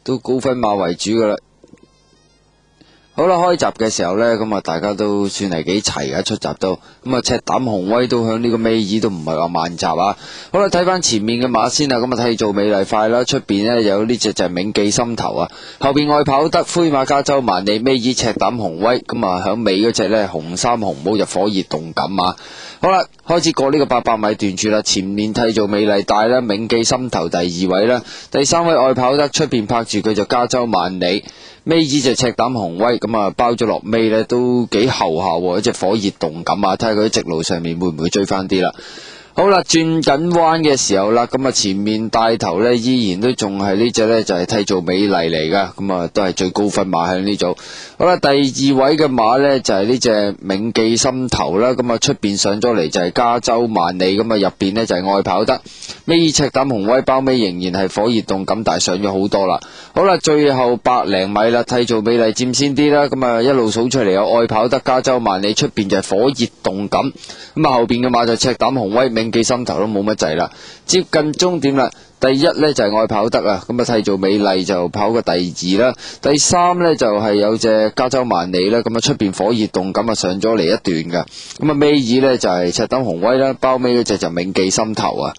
都高分馬為主噶啦。好啦，開閘嘅時候呢，咁啊大家都算係幾齊嘅，出閘都咁啊，赤膽紅威都響呢個尾二都唔係話慢閘啊。好啦，睇翻前面嘅馬先啊，咁啊替做美麗快啦，出邊呢有呢隻就係銘記心頭啊，後邊愛跑得灰馬加州萬里，尾二赤膽紅威，咁啊響尾嗰隻呢紅衫紅帽就火熱動感啊。好啦，開始過呢個800米段處啦，前面替做美麗大啦，銘記心頭第2位啦，第3位愛跑得，出邊拍住佢就加州萬里，尾二就赤膽紅威，咁啊包咗落尾呢都幾後下喎，一隻火熱動感啊，睇下佢喺直路上面會唔會追翻啲啦。好啦，轉緊彎嘅時候啦，咁啊前面帶頭呢依然都仲係呢隻呢，就係替做美麗嚟噶，咁啊都係最高分馬喺呢組。好啦，第2位嘅馬呢，就係呢隻銘記心頭啦，咁啊出邊上咗嚟就係加州萬里，咁啊入邊呢就係愛跑得，尾二赤膽紅威，包尾仍然係火熱動感，但係上咗好多啦。好啦，最後100零米啦，替做美麗佔先啲啦，咁啊一路數出嚟有愛跑得、加州萬里，出邊就係火熱動感，咁啊後邊嘅馬就赤膽紅威、銘記心頭都冇乜滯啦，接近終點啦。第1呢就係愛跑得啊，咁啊替做美麗就跑個第2啦，第3呢就係有隻加州萬里啦，咁啊出邊火熱動感啊上咗嚟一段噶，咁啊尾二呢就係赤膽紅威啦，包尾嗰隻就銘記心頭啊。